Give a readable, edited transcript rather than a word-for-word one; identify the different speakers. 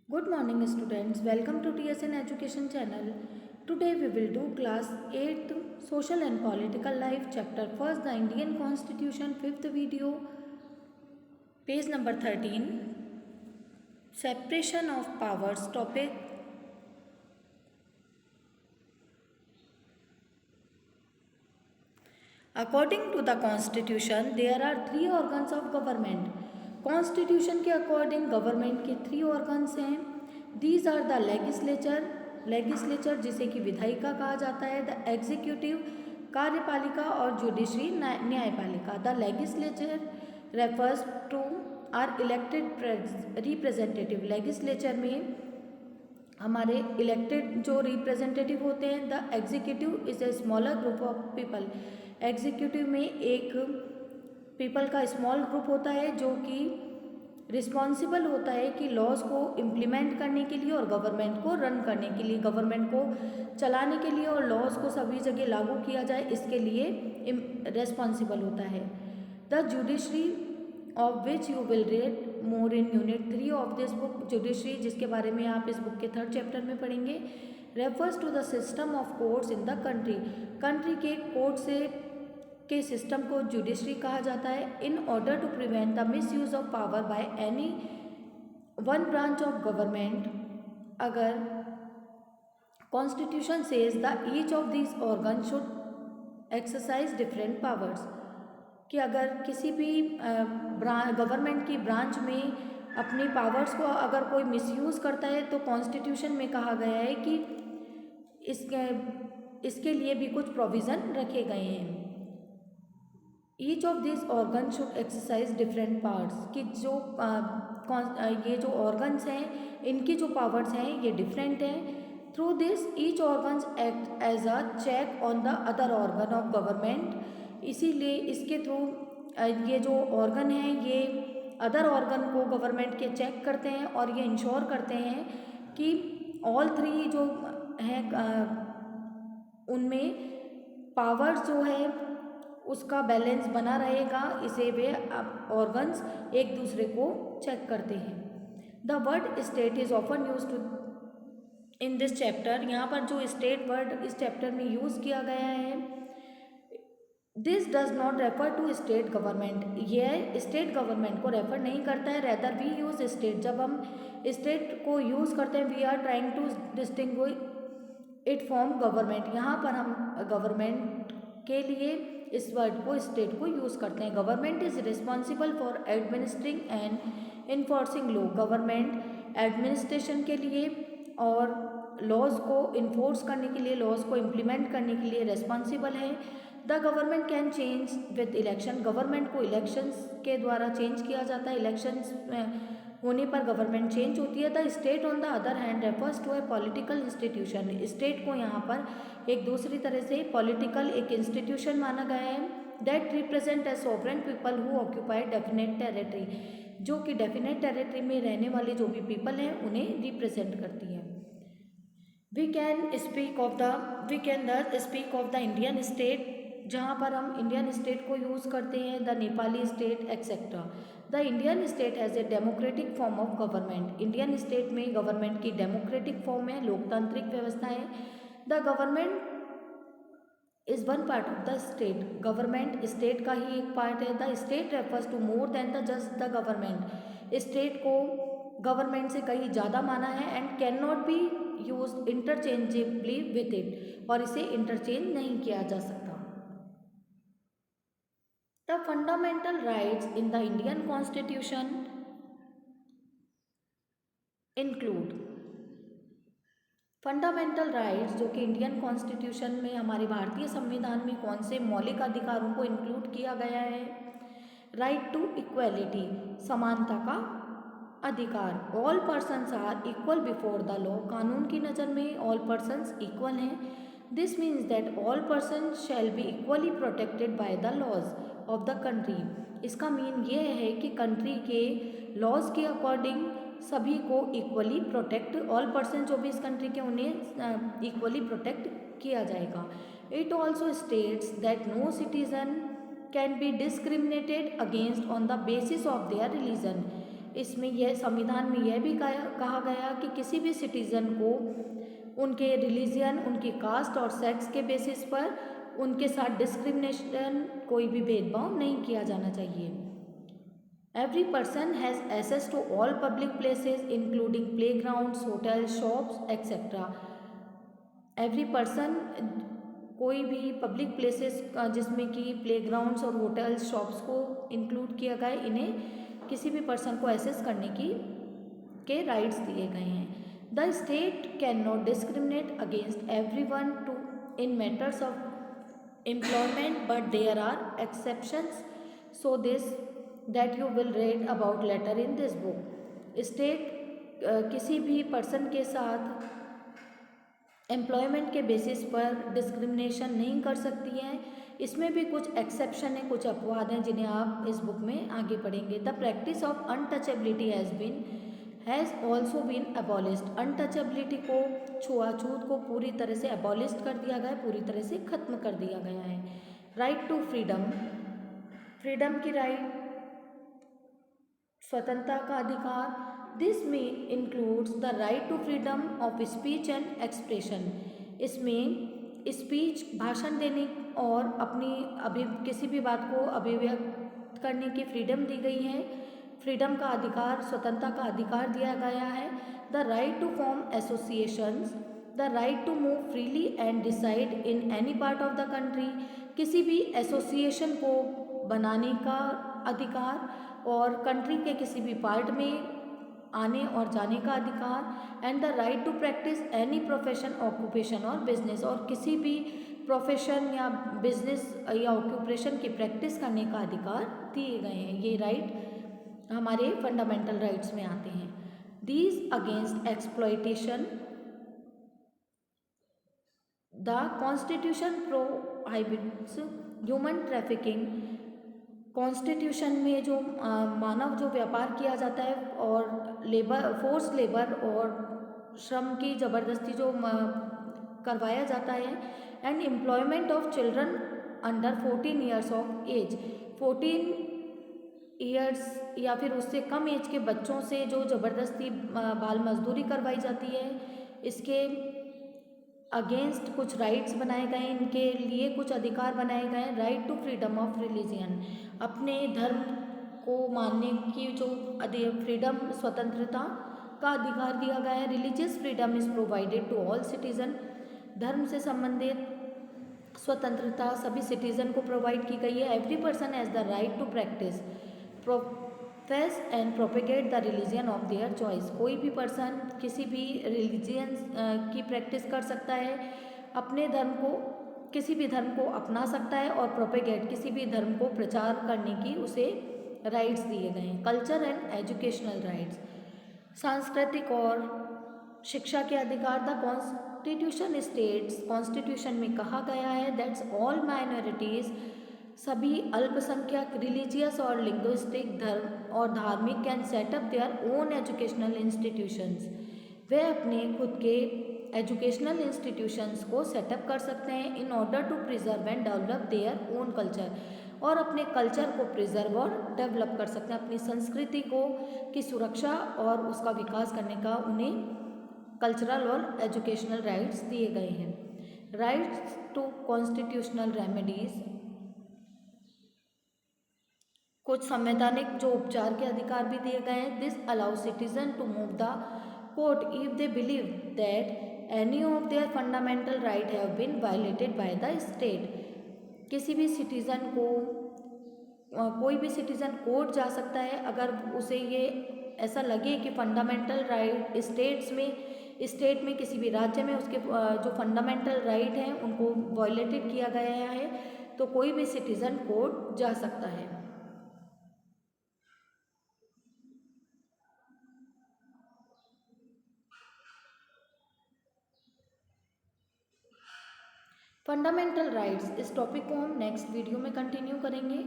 Speaker 1: Good morning students, welcome to TSN Education channel. Today we will do class 8th Social and Political Life chapter 1st the Indian Constitution 5th video page number 13 Separation of Powers topic. According to the Constitution there are three organs of government. Constitution के according government के three organs हैं. These are the legislature जिसे कि विधायिका कहा जाता है, the executive कार्यपालिका और जुडिशरी न्यायपालिका. The legislature refers to our elected representative. Legislature में हमारे इलेक्टेड जो रिप्रेजेंटेटिव होते हैं. The executive is a smaller group of people. Executive में एक पीपल का स्मॉल ग्रुप होता है जो कि रिस्पॉन्सिबल होता है कि लॉज को इम्प्लीमेंट करने के लिए और गवर्नमेंट को रन करने के लिए, गवर्नमेंट को चलाने के लिए और लॉज को सभी जगह लागू किया जाए इसके लिए रिस्पॉन्सिबल होता है. The judiciary of which you will read more in unit 3 of this book. Judiciary जिसके बारे में आप इस बुक के 3rd चैप्टर में पढ़ेंगे, refers to the system of courts in the country. Country के कोर्ट से के सिस्टम को जुडिशरी कहा जाता है. In order to prevent the misuse of power by any one branch of government, अगर constitution says the each of these organ should exercise different powers, कि अगर किसी भी गवर्नमेंट की ब्रांच में अपनी पावर्स को अगर कोई मिसयूज़ करता है तो कॉन्स्टिट्यूशन में कहा गया है कि इसके लिए भी कुछ प्रोविज़न रखे गए हैं. Each of this organ should exercise different parts, कि जो ये जो ऑर्गन्स हैं इनकी जो पावर्स हैं ये डिफरेंट हैं. Through this each organs act as a check on the other organ of government. इसीलिए इसके थ्रू ये जो ऑर्गन हैं ये अदर ऑर्गन को गवर्नमेंट के चेक करते हैं और ये इंश्योर करते हैं कि ऑल थ्री जो हैं उनमें पावर्स जो है उसका बैलेंस बना रहेगा. इसे वे ऑर्गन्स एक दूसरे को चेक करते हैं. The word state is often use to in this chapter. यहाँ पर जो स्टेट वर्ड इस चैप्टर में यूज़ किया गया है, this does not refer to state government. यह स्टेट गवर्नमेंट को रेफर नहीं करता है. Rather we use state. जब हम स्टेट को यूज़ करते हैं we are trying to distinguish it from government. यहाँ पर हम गवर्नमेंट के लिए इस वर्ड को स्टेट को यूज़ करते हैं. Government is responsible for administering and enforcing law. Government administration के लिए और लॉज को इन्फोर्स करने के लिए, लॉज को इम्प्लीमेंट करने के लिए रिस्पॉन्सिबल है. The government can change with election. Government को इलेक्शंस के द्वारा चेंज किया जाता है. इलेक्शंस होने पर गवर्नमेंट चेंज होती है. The state on the other hand refers to a political institution. State को यहाँ पर एक दूसरी तरह से पॉलिटिकल एक इंस्टीट्यूशन माना गया है. That represent a sovereign people who occupy definite territory, जो कि डेफिनेट टेरिटरी में रहने वाले जो भी पीपल हैं उन्हें रिप्रेजेंट करती है. We can thus speak of the Indian state, जहाँ पर हम इंडियन स्टेट को यूज़ करते हैं, the Nepali state etcetera. The Indian state has a democratic form of government. Indian state में गवर्नमेंट की डेमोक्रेटिक फॉर्म है, लोकतांत्रिक व्यवस्था है. The government is one part of the state. Government state का ही एक पार्ट है. The state refers to more than the just the government. State को गवर्नमेंट से कहीं ज़्यादा माना है and can not be use interchangeably with it, और इसे इंटरचेंज नहीं किया जा सकता. The fundamental rights in the Indian Constitution include fundamental rights, जो कि इंडियन कॉन्स्टिट्यूशन में हमारे भारतीय संविधान में कौन से मौलिक अधिकारों को इंक्लूड किया गया है. राइट टू इक्वलिटी, समानता का अधिकार. All persons are equal before the law. कानून की नज़र में ऑल पर्सन्स इक्वल हैं. This means that all persons shall be equally protected by the laws of the country. इसका मीन ये है कि कंट्री के लॉज के अकॉर्डिंग सभी को इक्वली प्रोटेक्ट, ऑल पर्सन जो भी इस कंट्री के उन्हें इक्वली प्रोटेक्ट किया जाएगा. It also states that no citizen can be discriminated against on the basis of their religion. इसमें यह संविधान में यह भी कहा गया कि किसी भी सिटीज़न को उनके रिलीजन, उनकी कास्ट और सेक्स के बेसिस पर उनके साथ डिस्क्रिमिनेशन, कोई भी भेदभाव नहीं किया जाना चाहिए। Every person has access to all public places including playgrounds, hotels, shops etcetera. Every person, कोई भी पब्लिक प्लेसेस जिसमें कि प्लेग्राउंड्स और होटल्स, शॉप्स को इंक्लूड किया गया है, इन्हें किसी भी पर्सन को एक्सेस करने के राइट्स दिए गए हैं। The state can not discriminate against everyone to in matters of employment, but there are exceptions, so this that you will read about later in this book। State किसी भी person के साथ employment के basis पर discrimination नहीं कर सकती है। इसमें भी कुछ एक्सेप्शन है, कुछ अपवाद हैं जिन्हें आप इस बुक में आगे पढ़ेंगे। The practice of untouchability has also been abolished. Untouchability को, छुआछूत को पूरी तरह से अबॉलिस्ट कर दिया गया है, पूरी तरह से खत्म कर दिया गया है। राइट टू फ्रीडम, फ्रीडम की राइट, स्वतंत्रता का अधिकार। दिस में includes the right to freedom of speech and expression. इसमें स्पीच, भाषण देने और अपनी किसी भी बात को अभिव्यक्त करने की फ्रीडम दी गई है। फ्रीडम का अधिकार, स्वतंत्रता का अधिकार दिया गया है। The right to form associations, the right to move freely and decide in any part of the country. किसी भी एसोसिएशन को बनाने का अधिकार और कंट्री के किसी भी पार्ट में आने और जाने का अधिकार। And the right to practise any profession, occupation और बिजनेस, और किसी भी प्रोफेशन या बिजनेस या ऑक्यूपेशन की प्रैक्टिस करने का अधिकार दिए गए हैं। ये राइट हमारे फंडामेंटल राइट्स में आते हैं। These against exploitation, the constitution prohibits human trafficking. Constitution में जो मानव जो व्यापार किया जाता है और लेबर, फोर्स लेबर और श्रम की ज़बरदस्ती जो करवाया जाता है। And employment of children under 14 years of age. 14 years या फिर उससे कम एज के बच्चों से जो ज़बरदस्ती बाल मजदूरी करवाई जाती है, इसके अगेंस्ट कुछ राइट्स बनाए गए हैं, इनके लिए कुछ अधिकार बनाए गए हैं। Right to freedom of religion, अपने धर्म को मानने की जो फ्रीडम, स्वतंत्रता का अधिकार दिया गया है। Religious freedom is provided to all citizen, धर्म से संबंधित स्वतंत्रता सभी सिटीजन को प्रोवाइड की गई है। Every person has the right to practise, profess and propagate the religion of their choice. कोई भी पर्सन किसी भी रिलीजियन की प्रैक्टिस कर सकता है, अपने धर्म को, किसी भी धर्म को अपना सकता है और प्रोपेगेट, किसी भी धर्म को प्रचार करने की उसे राइट्स दिए गए हैं। कल्चर एंड एजुकेशनल राइट्स, सांस्कृतिक और शिक्षा के अधिकार। द कॉन्स्टिट्यूशन स्टेट्स, कॉन्स्टिट्यूशन में कहा गया है दैट्स ऑल माइनॉरिटीज, सभी अल्पसंख्यक, रिलीजियस और लिंग्विस्टिक, धर्म और धार्मिक, can set up their own educational institutions. वे अपने खुद के एजुकेशनल इंस्टीट्यूशंस को सेटअप कर सकते हैं in order to preserve and develop their own culture, और अपने कल्चर को प्रिजर्व और डेवलप कर सकते हैं। अपनी संस्कृति को की सुरक्षा और उसका विकास करने का उन्हें कल्चरल और एजुकेशनल राइट्स दिए गए हैं। राइट्स टू कॉन्स्टिट्यूशनल रेमेडीज, कुछ संवैधानिक जो उपचार के अधिकार भी दिए गए हैं। This allow citizen to move the court if they believe that any of their fundamental right have been violated by the state. किसी भी सिटीज़न को, कोई भी सिटीज़न कोर्ट जा सकता है अगर उसे ये ऐसा लगे कि फंडामेंटल राइट स्टेट में किसी भी राज्य में उसके जो फंडामेंटल राइट हैं उनको वायलेटेड किया गया है, तो कोई भी सिटीज़न कोर्ट जा सकता है। फंडामेंटल राइट्स, इस टॉपिक को हम नेक्स्ट वीडियो में कंटिन्यू करेंगे।